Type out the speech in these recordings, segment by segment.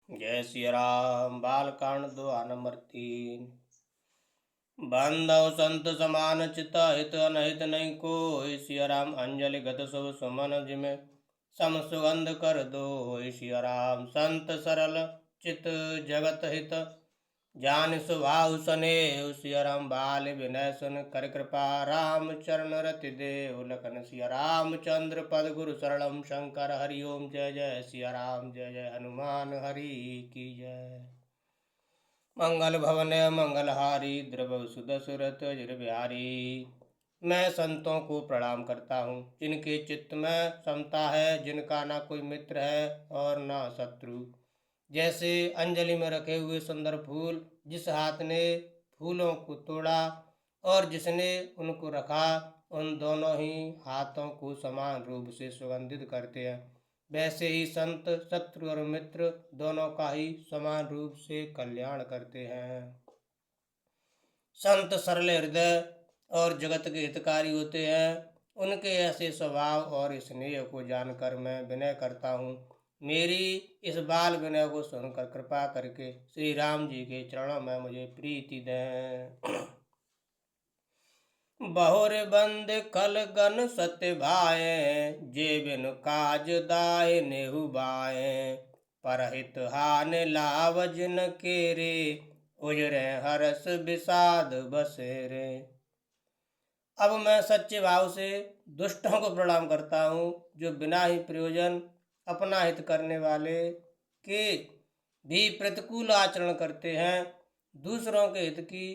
जय श्री राम। बालकांड दोहा नंबर 3। बंधव संत समान चित हित अनहित नहीं कोई। सिया राम अंजलि गत सब सुमन जिमे सम सुगंध कर दो। सिया राम संत सरल चित जगत हित जान सुभाव स्नेह। सिया राम बाल विनय सुन कर कृपा राम चरण रति देव लखन। सिया रामचंद्र पद गुरु शरणम शंकर हरि ओम। जय जय सिया राम जय जय हनुमान हरि की जय। मंगल भवन मंगलहारी द्रव सुदशरथ अजर बिहारी। मैं संतों को प्रणाम करता हूँ जिनके चित्त में समता है, जिनका ना कोई मित्र है और ना शत्रु। जैसे अंजलि में रखे हुए सुंदर फूल जिस हाथ ने फूलों को तोड़ा और जिसने उनको रखा, उन दोनों ही हाथों को समान रूप से सुगंधित करते हैं। वैसे ही संत शत्रु और मित्र दोनों का ही समान रूप से कल्याण करते हैं। संत सरल हृदय और जगत के हितकारी होते हैं। उनके ऐसे स्वभाव और स्नेह को जानकर मैं विनय करता हूँ। मेरी इस बाल विनय को सुनकर कृपा करके श्री राम जी के चरणों में मुझे प्रीति दें। बहुर बंद खल गन सत्य भाए, जे बिन काज दाय नेहु बाए। परहित हान लाभ जिन केरे, उजरे हरस विषाद बसेरे। अब मैं सच्चे भाव से दुष्टों को प्रणाम करता हूँ, जो बिना ही प्रयोजन अपना हित करने वाले के भी प्रतिकूल आचरण करते हैं। दूसरों के हित की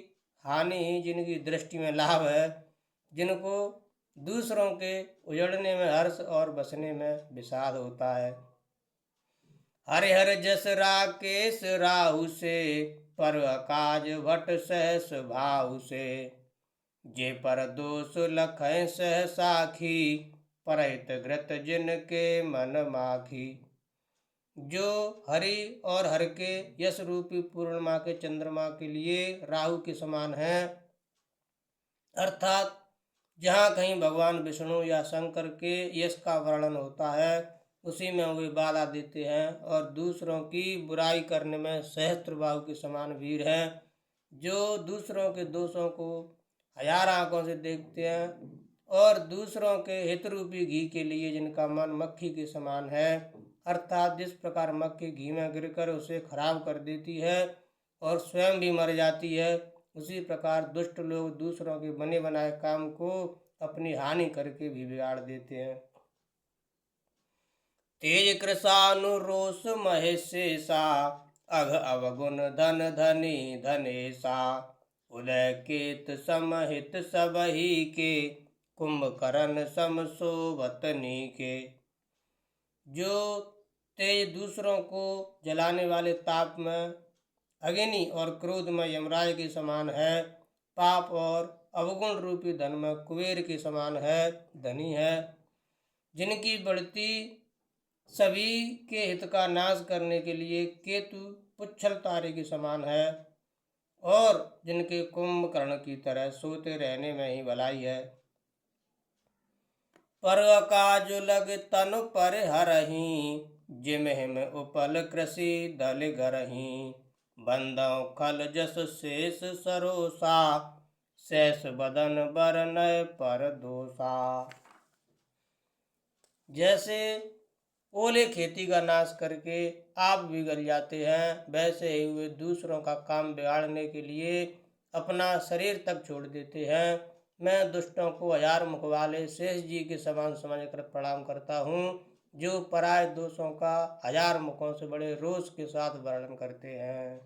हानि ही जिनकी दृष्टि में लाभ है, जिनको दूसरों के उजड़ने में हर्ष और बसने में विषाद होता है। हरिहर जस राकेश राहु से, पर काज भट सहस भाव से। जे पर दोष लखै सह साखी, परहित घृत जिनके मन माखी। जो हरि और हर के यश रूपी पूर्णिमा के चंद्रमा के लिए राहु के समान है, अर्थात जहाँ कहीं भगवान विष्णु या शंकर के यश का वर्णन होता है उसी में वे बाधा देते हैं, और दूसरों की बुराई करने में सहस्त्र बाहु के समान वीर हैं। जो दूसरों के दोषों को हजार आंखों से देखते हैं और दूसरों के हित रूपी घी के लिए जिनका मन मक्खी के समान है, अर्थात जिस प्रकार मक्खी घी में गिरकर उसे खराब कर देती है और स्वयं भी मर जाती है, उसी प्रकार दुष्ट लोग दूसरों के बने बनाए काम को अपनी हानि करके भी बिगाड़ देते हैं। तेज कृशानुरोष महेशेषा, अघ अवगुण धन धनी धनेशा। उदय केत समहित सबही के, कुंभकर्ण सम सोवतनी के। जो तेज दूसरों को जलाने वाले ताप में अग्नि और क्रोध में यमराज के समान है, पाप और अवगुण रूपी धन में कुबेर के समान है, धनी है। जिनकी बढ़ती सभी के हित का नाश करने के लिए केतु पुच्छल तारे के समान है, और जिनके कुंभकर्ण की तरह सोते रहने में ही भलाई है। पर काज लग तनु पर हरही, जिम हिम उपल कृषि दल गरही। बंदव खल जस शेष सरोसा, शेष बदन बरनय पर दोषा। जैसे ओले खेती का नाश करके आप बिगड़ जाते हैं, वैसे ही वे दूसरों का काम बिगाड़ने के लिए अपना शरीर तक छोड़ देते हैं। मैं दुष्टों को हजार मुख वाले शेष जी के समान समझकर प्रणाम करता हूँ, जो पराय दोषों का हजार मुखों से बड़े रोष के साथ वर्णन करते हैं।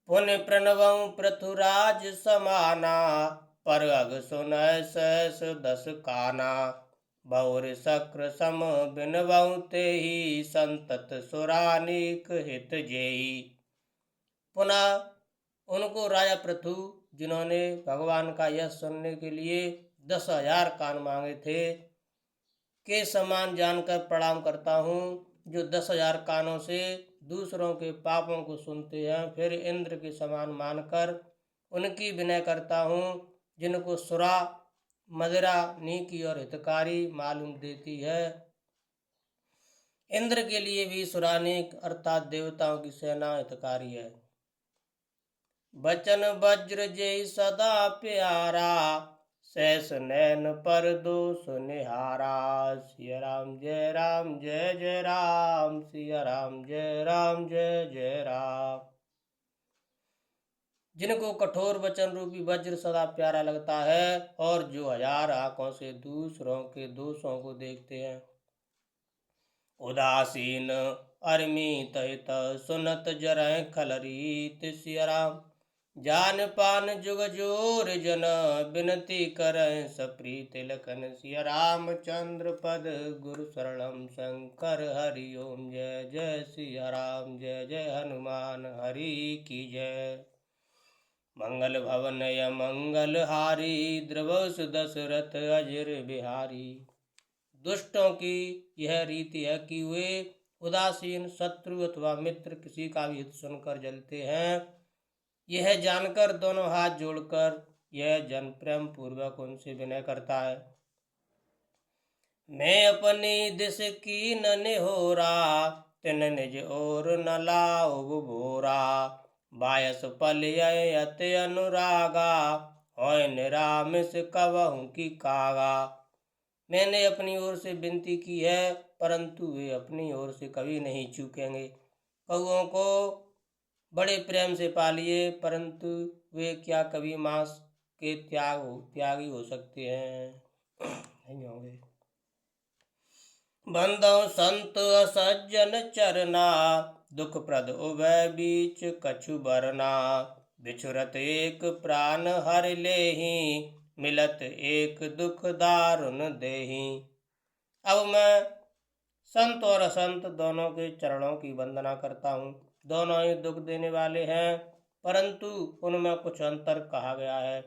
पुण्य प्रणवं पृथुराज समाना, पर अग सुनय सहस दस काना। बहुर शक्र सम बिनवं तेहि, संतत सुरानीक हित जेहि। पुनः उनको राजा पृथु, जिन्होंने भगवान का यश सुनने के लिए 10,000 कान मांगे थे, के समान जानकर प्रणाम करता हूँ, जो 10,000 कानों से दूसरों के पापों को सुनते हैं। फिर इंद्र के समान मानकर उनकी विनय करता हूँ, जिनको सुरा मदिरा नीकी और हितकारी मालूम देती है। इंद्र के लिए भी सुरानिक अर्थात देवताओं की सेना हितकारी है। बचन वज्र जय सदा प्यारा, सहस नैन पर दोष निहारा। सिया राम जय राम जय जय राम, सिया राम जय राम जय जय राम। जिनको कठोर वचन रूपी वज्र सदा प्यारा लगता है और जो 1000 आंखों से दूसरों के दोषों को देखते हैं। उदासीन अरमित हित सुनत जरह खलरीत। सिया राम जान पान जुग जोर जन, बिनती करह सप्रीत लखन। सिया रामचंद्र पद गुरु शरणम शंकर हरि ओम। जय जय सिया राम जय जय हनुमान हरि की जय। मंगल भवन मंगल हारी, द्रवस दशरथ अजर बिहारी। दुष्टों की यह रीति है कि वे उदासीन शत्रु अथवा मित्र किसी का भी हित सुनकर जलते हैं। यह जानकर दोनों हाथ जोड़कर यह जन प्रेम पूर्वक उनसे विनय करता है। मैं अपनी दिश की न होरा, तिन निज और न लाओ बोरा। बायस पल अति अनुरागा, होय निरामिष कबहु की कागा। मैंने अपनी ओर से विनती की है, परंतु वे अपनी ओर से कभी नहीं चूकेंगे। कौओं को बड़े प्रेम से पालिए, परंतु वे क्या कभी मांस के त्यागी हो सकते हैं? नहीं होंगे। बंधो संत असज्जन चरना, दुख प्रद उभय बीच कछु बरना। बिछुरत एक प्राण हर लेहि, मिलत एक दुख दारुण देहि। अब मैं संत और असंत दोनों के चरणों की वंदना करता हूँ। दोनों ही दुख देने वाले हैं, परंतु उनमें कुछ अंतर कहा गया है।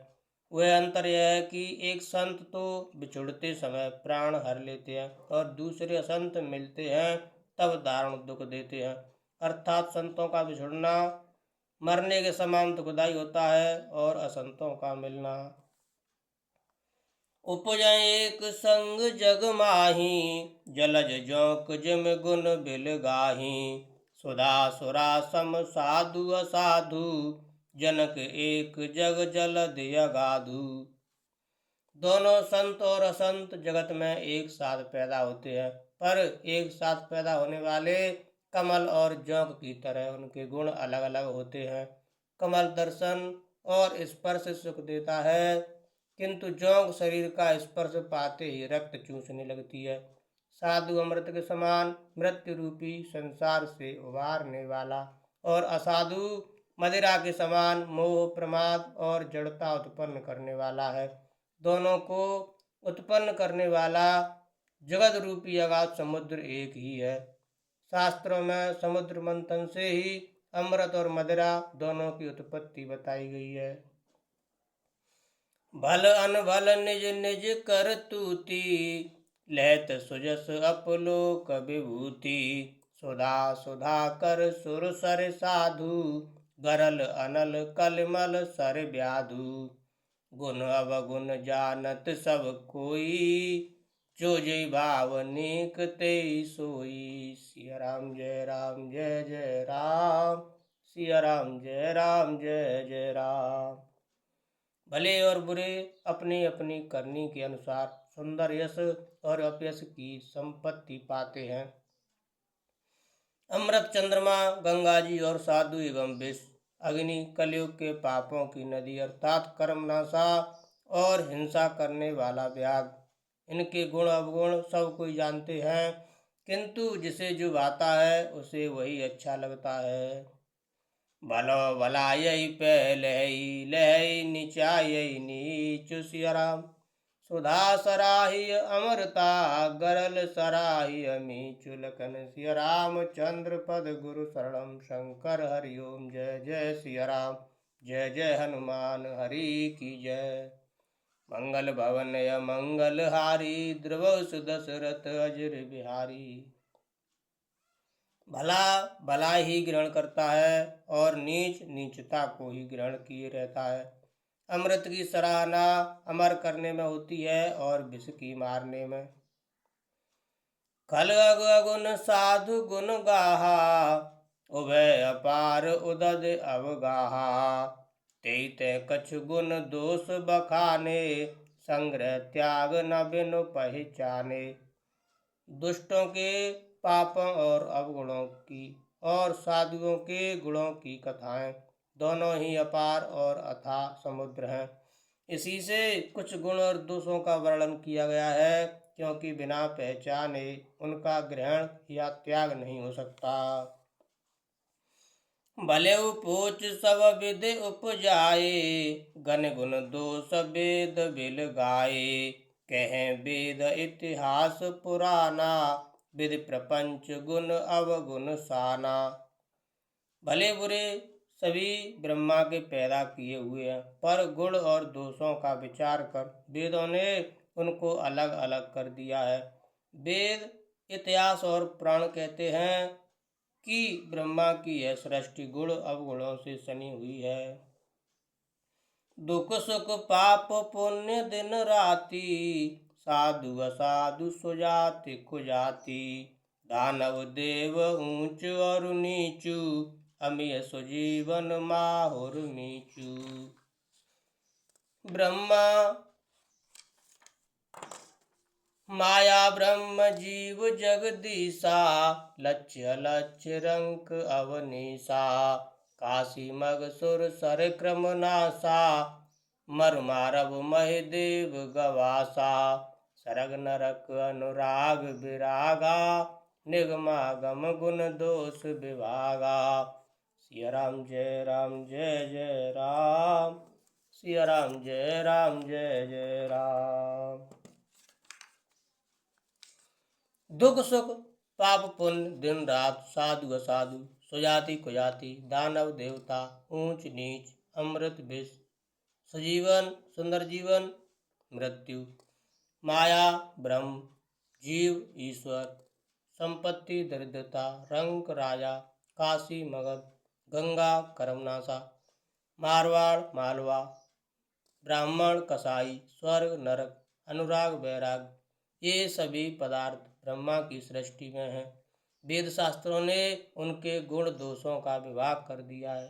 वह अंतर यह है कि एक संत तो बिछुड़ते समय प्राण हर लेते हैं और दूसरे असंत मिलते हैं तब दारुण दुख देते हैं। अर्थात संतों का बिछुड़ना मरने के समान दुखदायी होता है और असंतों का मिलना। उपजय एक संग जग माही, जलज जोक जिम गुण बिल गाही। सुधा सुरा सम साधु असाधु, जनक एक जग जलद अगाधु। दोनों संत और असंत जगत में एक साथ पैदा होते हैं, पर एक साथ पैदा होने वाले कमल और जोंक की तरह उनके गुण अलग अलग होते हैं। कमल दर्शन और स्पर्श सुख देता है, किंतु जोंक शरीर का स्पर्श पाते ही रक्त चूसने लगती है। साधु अमृत के समान मृत्यु रूपी संसार से उबारने वाला और असाधु मदिरा के समान मोह प्रमाद और जड़ता उत्पन्न करने वाला है। दोनों को उत्पन्न करने वाला जगत रूपी अगाध समुद्र एक ही है। शास्त्रों में समुद्र मंथन से ही अमृत और मदिरा दोनों की उत्पत्ति बताई गई है। भल अनभल निज निज कर तूती, लहत सुजस अपलोक विभूति। सुधा सुधा कर सुर सर साधु, गरल अनल कलमल सर व्याधु। गुण अवगुण जानत सब कोई, जो जय भाव नेक ते सोई। सिया राम जय राम जय जय राम, सिया राम जय राम जय जय राम। भले और बुरे अपनी अपनी करनी के अनुसार सुंदर यश और अपयश की संपत्ति पाते हैं। अमृत चंद्रमा, गंगा जी और साधु एवं विष अग्नि कलयुग के पापों की नदी अर्थात कर्मनाशा और हिंसा करने वाला व्याग, इनके गुण अवगुण सब कोई जानते हैं, किंतु जिसे जो भाता है उसे वही अच्छा लगता है। भलो भला यही पहलही, लहई नीचा यही नीचु। सिया राम सुधा सराही अमृता, गरल सराही अमीचु लखन। सिया रामचंद्र पद गुरु शरणम शंकर हरि ओम। जय जय सिया राम जय जय हनुमान हरि की जय। मंगल भवन मंगल हारी, द्रवस दशरथ अजर बिहारी। भला भला ही ग्रहण करता है और नीच नीचता को ही ग्रहण किए रहता है। अमृत की सराहना अमर करने में होती है और विष की मारने में। खल अगुन साधु गुण गाहा, उभय अपार उदद अवगाहा। तेई ते कछु गुण दोष बखाने, संग्रह त्याग न बिनु पहचाने। दुष्टों के पापों और अवगुणों की और साधुओं के गुणों की कथाएं दोनों ही अपार और अथाह समुद्र हैं। इसी से कुछ गुण और दोषों का वर्णन किया गया है, क्योंकि बिना पहचाने उनका ग्रहण या त्याग नहीं हो सकता। भले पोच सब विधि उपजाए, गण गुण दोष वेद बिल गाए। कहें वेद इतिहास पुराना, विधि प्रपंच गुण अवगुण साना। भले बुरे सभी ब्रह्मा के पैदा किए हुए हैं, पर गुण और दोषों का विचार कर वेदों ने उनको अलग अलग कर दिया है। वेद इतिहास और पुराण कहते हैं कि ब्रह्मा की यह सृष्टि गुण अवगुणों से सनी हुई है। दुख सुख पाप पुण्य दिन राति, साधु असाधु सुजाति कुजाति। दानव देव ऊंच और नीचू, अमिय सुजीवन माहुर नीचू। ब्रह्मा माया ब्रह्म जीव जगदीशा, लक्ष्य लक्ष्य रंक अवनीशा। काशी मग सुर सर क्रम नासा, मर मारव मह देव गवासा। सरग नरक अनुराग विरागा, निगमागम गुण दोष विभागा। सिया राम जय राम जय जय राम, सिया राम जय राम जय जय राम। दुख सुख पाप पुण्य दिन रात, साधु असाधु सुजाति कुजाति। दानव देवता ऊंच नीच, अमृत विष, सजीवन सुंदर जीवन, मृत्यु। माया ब्रह्म, जीव ईश्वर, संपत्ति दरिद्रता, रंक राजा, काशी मगध, गंगा कर्मनाशा, मारवाड़ मालवा, ब्राह्मण कसाई, स्वर्ग नरक, अनुराग वैराग, ये सभी पदार्थ ब्रह्मा की सृष्टि में हैं। वेद शास्त्रों ने उनके गुण दोषों का विभाग कर दिया है।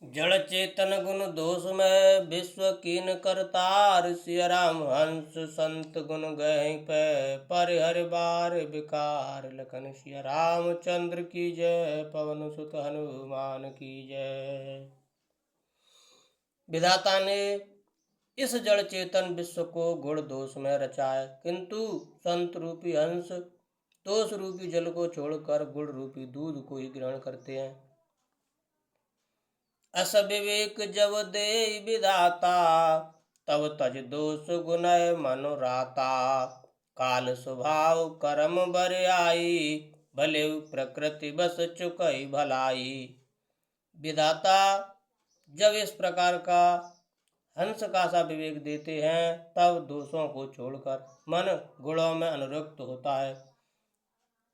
जड़ चेतन गुण दोष में विश्व कीन करतार, सिया राम हंस संत गुण गए पे, परिहर बार विकार लखन। सिया रामचंद्र की जय, पवन सुत हनुमान की जय। विधाता ने इस जड़ चेतन विश्व को गुण दोष में रचा है, किंतु संत रूपी हंस दोष रूपी जल को छोड़कर गुण रूपी दूध को ही ग्रहण करते हैं। अस विवेक जब दे विधाता, तब तज दोष गुणय मनोराता। काल स्वभाव कर्म बर आई, भले प्रकृति बस चुकई भलाई। विधाता जब इस प्रकार का हंस का सा विवेक देते हैं, तब दोषों को छोड़कर मन गुणों में अनुरक्त होता है।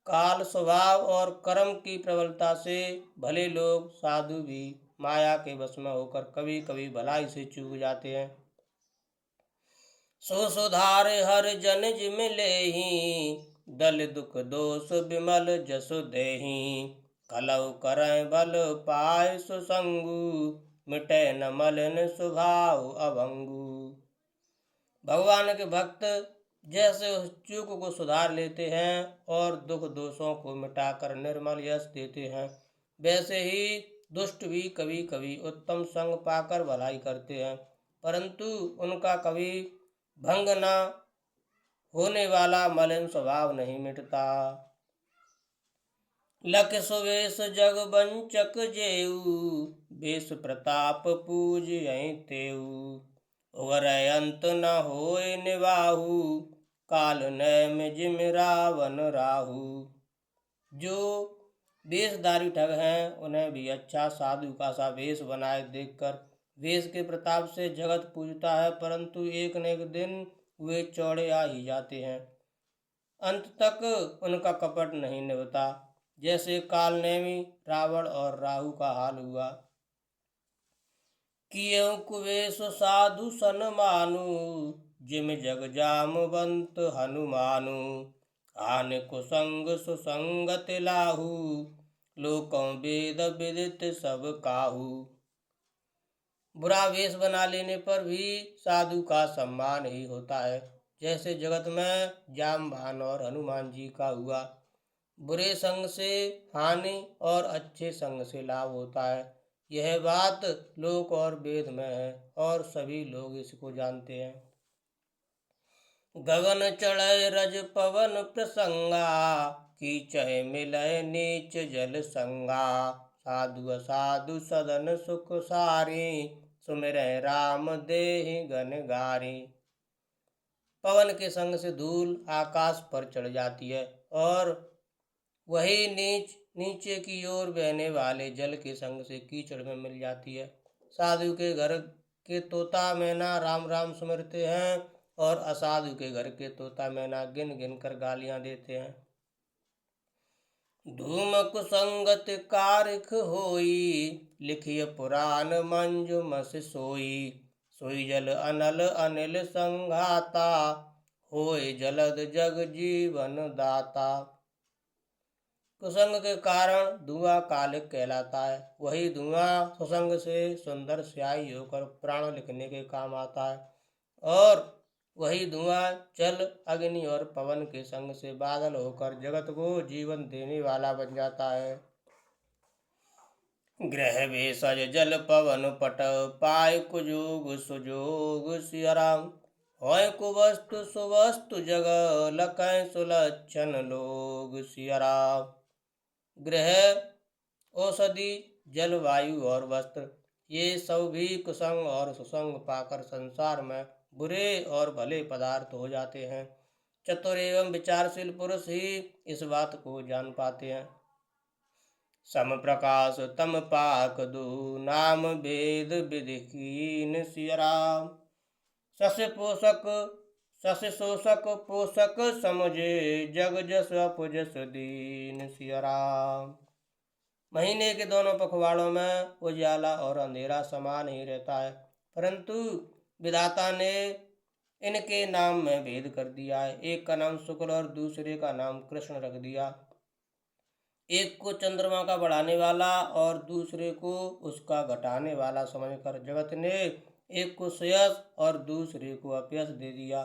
काल स्वभाव और कर्म की प्रबलता से भले लोग साधु भी माया के वश में होकर कभी कभी भलाई से चूक जाते हैं। सो सुधार हर जन जिम लेहि, दल दुख दोष विमल जसु देहि। कलौ करय बल पाय सुसंगु, मिटे न मलिन स्वभाव अभंगु। भगवान के भक्त जैसे उस चूक को सुधार लेते हैं और दुख दोषों को मिटाकर निर्मल यश देते हैं, वैसे ही दुष्ट भी कभी कभी उत्तम संग पाकर भलाई करते हैं, परंतु उनका कभी भंग न होने वाला मलिन स्वभाव नहीं मिटता। लख सुवेश जग बंचक जेऊ, बेस प्रताप पूज तेऊ। उगरय अंत न होय निवाहु, काल नैम जिम रावण राहु। जो वेशधारी ठग हैं, उन्हें भी अच्छा साधु का सा वेश बनाए देखकर वेश के प्रताप से जगत पूजता है, परंतु एक न एक दिन वे चौड़े आ ही जाते हैं। अंत तक उनका कपट नहीं निभता, जैसे कालनेमी रावण और राहु का हाल हुआ। कियौ कुवेश साधु सन मानु, जिम जग जामवंत हनुमानु। हानि कुसंग सुसंगत लाहू, लोकों वेद विदित सब काहू। बुरा वेश बना लेने पर भी साधु का सम्मान ही होता है, जैसे जगत में जामवान और हनुमान जी का हुआ। बुरे संग से हानि और अच्छे संग से लाभ होता है। यह बात लोक और वेद में है और सभी लोग इसको जानते हैं। गगन चढ़े रज पवन प्रसंगा, कीचह मिलय नीच जल संगा। साधु असाधु सदन सुख सारी, सुमिरय राम देहि गन गारी। पवन के संग से धूल आकाश पर चढ़ जाती है और वही नीचे की ओर बहने वाले जल के संग से कीचड़ में मिल जाती है। साधु के घर के तोता मैना राम राम सुमिरते हैं और असाधु के घर के तोता मैना गिन गिन कर गालियां देते हैं। धूम कुसंगत कारिख होई, लिखिय पुराण मंजु मस सोई। सोई जल अनल अनिल संघाता, होय जलद जग जीवन दाता। कुसंग के कारण धुआं कालिक कहलाता है। वही धुआं सुसंग से सुंदर स्याही होकर प्राण लिखने के काम आता है और वही धुआं जल अग्नि और पवन के संग से बादल होकर जगत को जीवन देने वाला बन जाता है। ग्रह भेषज जल पवन पट, पाय कुजोग सुजोग सिया राम। होय कुवस्तु सुवस्तु जग, लकै सुलक्षण लोग सिया राम। ग्रह, औषधि, जल, वायु और वस्त्र, ये सब भी कुसंग और सुसंग पाकर संसार में बुरे और भले पदार्थ हो जाते हैं। चतुर एवं विचारशील पुरुष ही इस बात को जान पाते हैं। सम प्रकाश तम पाक दो, नाम वेद विधि कीन सिया राम। सस शोषक पोषक समझे, जग जस अपुजस दीन सिया राम। महीने के दोनों पखवाड़ों में उजाला और अंधेरा समान ही रहता है, परंतु विधाता ने इनके नाम में भेद कर दिया है। एक का नाम शुक्ल और दूसरे का नाम कृष्ण रख दिया। एक को चंद्रमा का बढ़ाने वाला और दूसरे को उसका घटाने वाला समझकर जगत ने एक को श्रेयस और दूसरे को अपयश दे दिया।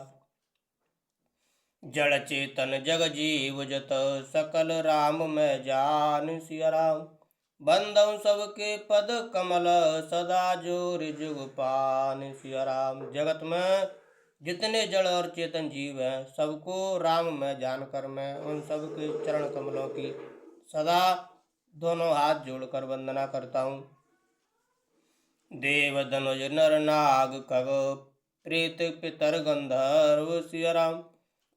जड़ चेतन जग जीव जत, सकल राम में जान सिया राम। बंदौ सबके पद कमल, सदा जोर जुग पान सिया राम। जगत में जितने जड़ और चेतन जीव हैं, सबको राम में जानकर मैं उन सबके चरण कमलों की सदा दोनों हाथ जोड़कर वंदना करता हूँ। देव धनुज नर नाग खग, प्रेत पितर गंधर्व सिया राम।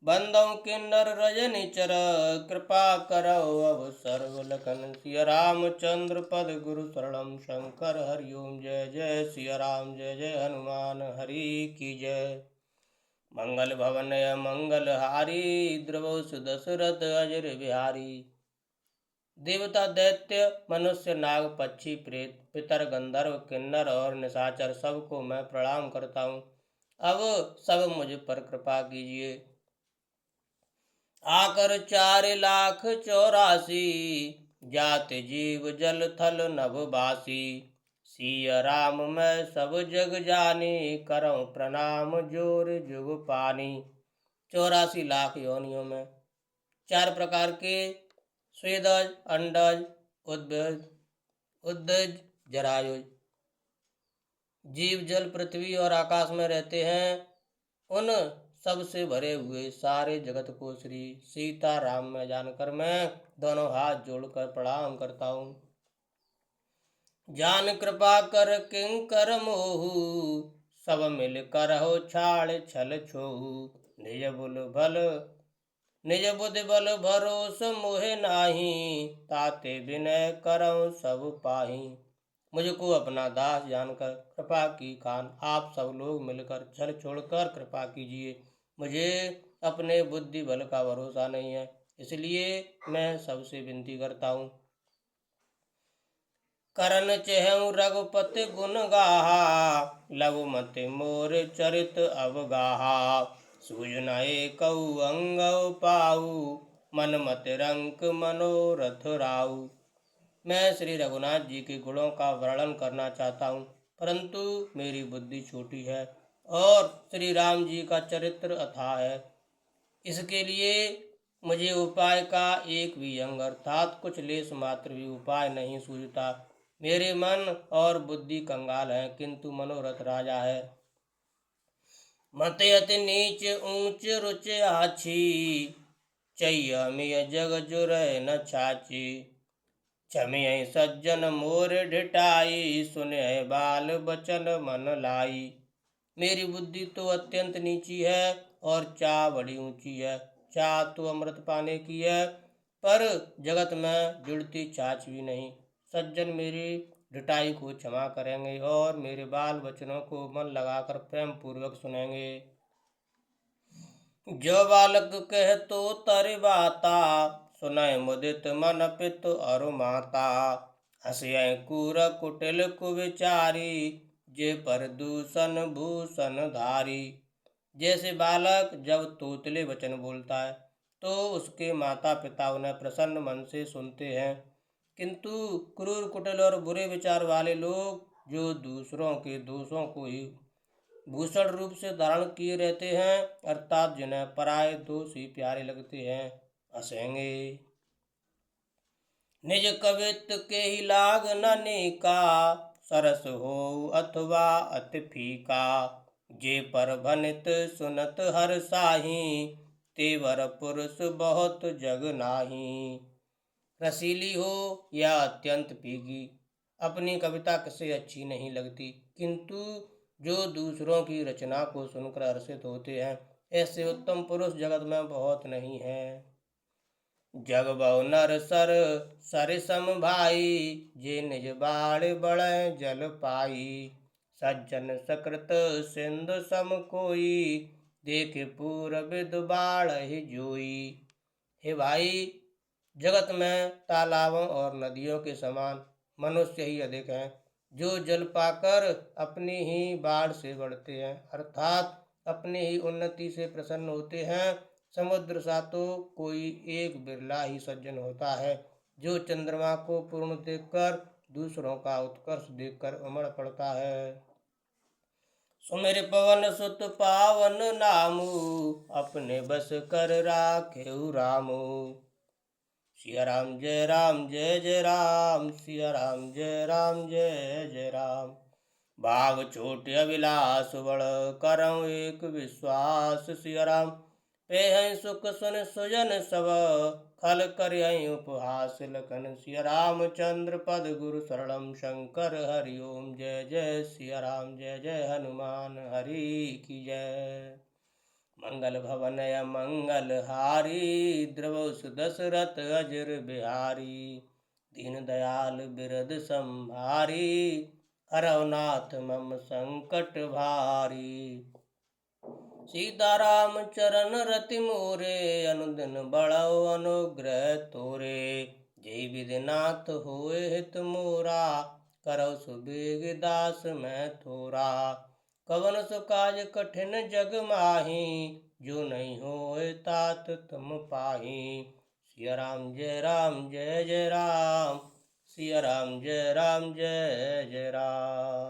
बंदौ किन्नर रजनिचर, कृपा करो अब सर्वलखन सिया रामचंद्र पद गुरु शरणम शंकर हरिओम। जय जय सिया राम, जय जय हनुमान हरि की जय। मंगल भवन मंगल हारी, द्रवौ सुदशरथ अजर बिहारी। देवता दैत्य मनुष्य नाग पक्षी प्रेत पितर गंधर्व किन्नर और निशाचर सबको मैं प्रणाम करता हूँ। अब सब मुझ पर कृपा कीजिए। आकर 4,84,000, जाति जीव जल थल नभवासी। सिया राम मैं सब जग जानी, करऊं प्रणाम जोर जुग पानी। 84 लाख योनियों में 4 प्रकार के स्वेदज, अंडज, उद्दज, जरायुज जीव जल पृथ्वी और आकाश में रहते हैं। उन सबसे भरे हुए सारे जगत को श्री सीता राम में जानकर मैं दोनों हाथ जोड़कर प्रणाम करता हूँ। जान कृपा कर किंकर मोहू, सब मिल कर हो छाड़ छल छोहू। निज बुद्धि बल भरोस मोहे नाही, ताते विनय करऊं सब पाही। मुझको अपना दास जानकर कृपा की खान आप सब लोग मिलकर छल छोड़कर कृपा कीजिए। मुझे अपने बुद्धि बल का भरोसा नहीं है, इसलिए मैं सबसे विनती करता हूँ। करन चेहु रघुपति गुण गाहा, लघुमति मोर चरित अवगाहा। सूझ न एकऊ अंगऊ पाऊ, मन मत रंक मनोरथ राऊ। मैं श्री रघुनाथ जी के गुणों का वर्णन करना चाहता हूँ, परंतु मेरी बुद्धि छोटी है और श्री राम जी का चरित्र अथाह है। इसके लिए मुझे उपाय का एक भी अंग अर्थात कुछ लेस मात्र भी उपाय नहीं सूझता। मेरे मन और बुद्धि कंगाल है, किंतु मनोरथ राजा है। मत अति नीच ऊंच रुच आछी, चैयमिय जग जुरै न छाची। क्षमिय सज्जन मोर ढिठाई, सुने बाल बचन मन लाई। मेरी बुद्धि तो अत्यंत नीची है और चाह बड़ी ऊंची है। चाह तो अमृत पाने की है, पर जगत में जुड़ती छाछ भी नहीं। सज्जन मेरी ढिठाई को क्षमा करेंगे और मेरे बाल बचनों को मन लगाकर प्रेम पूर्वक सुनेंगे। जो बालक कह तो तर बाता, सुनय मुदित मन पित और माता। हसिय कूर कुटिल कुविचारी, जे पर दूषण भूषण धारी। जैसे बालक जब तोतले वचन बोलता है तो उसके माता पिता उन्हें प्रसन्न मन से सुनते हैं, किंतु क्रूर कुटिल और बुरे विचार वाले लोग जो दूसरों के दोषों को ही भूषण रूप से धारण किए रहते हैं, अर्थात जिन्हें पराये दोष ही प्यारे लगते हैं, हंसेंगे। निज कवित्व के ही लाग न नेका, सरस हो अथवा अति फीका। जे पर भनित सुनत हर साही, तेवर पुरुष बहुत जग नाही। रसीली हो या अत्यंत फीकी, अपनी कविता किसे अच्छी नहीं लगती, किंतु जो दूसरों की रचना को सुनकर हर्षित होते हैं, ऐसे उत्तम पुरुष जगत में बहुत नहीं है। जग बहु नर सर सर सम भाई, जे निज बाण बड़े जल पाई। सज्जन सकृत सिंधु सम कोई, देखे पूरबिद बाढ़ ही जोई। हे भाई, जगत में तालाबों और नदियों के समान मनुष्य ही अधिक हैं, जो जल पाकर अपनी ही बाढ़ से बढ़ते हैं, अर्थात अपनी ही उन्नति से प्रसन्न होते हैं। समुद्र सा तो कोई एक बिरला ही सज्जन होता है, जो चंद्रमा को पूर्ण देखकर दूसरों का उत्कर्ष देखकर उमड़ पड़ता है। सुमिर पवन सुत पावन नामू, अपने बस कर राखेउ रामू। सिया राम जय राम जय जय राम, सिया राम जय राम जय जय राम। भाव छोट अभिलाष बड़, करऊँ एक विश्वास। सिया राम पेहै सुख सुन सुजन सब, खल करियै उपहास लखन। सिया रामचंद्र पद गुरु शरणम, शंकर हरि ओम। जय जय सिया राम जय जय हनुमान हरि की जय। मंगल भवन मंगल हारी, द्रवसु दशरथ अजर बिहारी। दीन दयाल बिरद संभारी, हरौ नाथ मम संकट भारी। सीताराम चरण रति मोरे, अनुदिन बढ़ौ अनुग्रह तोरे। जय विधिनाथ होए हित मोरा, करौ सुबेग दास मैं थोरा। कवन सु काज कठिन जग माही, जो नहीं होए तात तुम पाही। सिया राम जय जय राम, सिया राम जय जय राम।